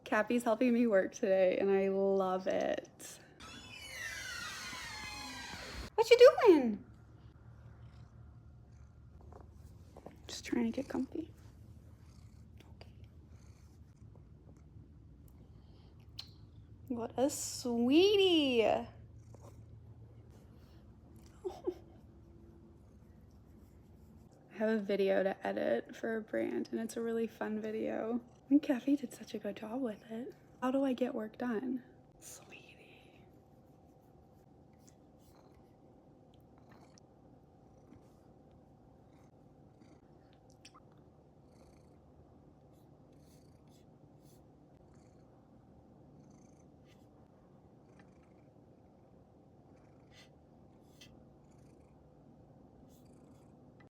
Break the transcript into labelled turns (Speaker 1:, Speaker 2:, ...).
Speaker 1: Cappy's helping me work today and I love it. What you doing? Just trying to get comfy. Okay. What a sweetie. I have a video to edit for a brand and it's a really fun video. And Cappy did such a good job with it. How do I get work done?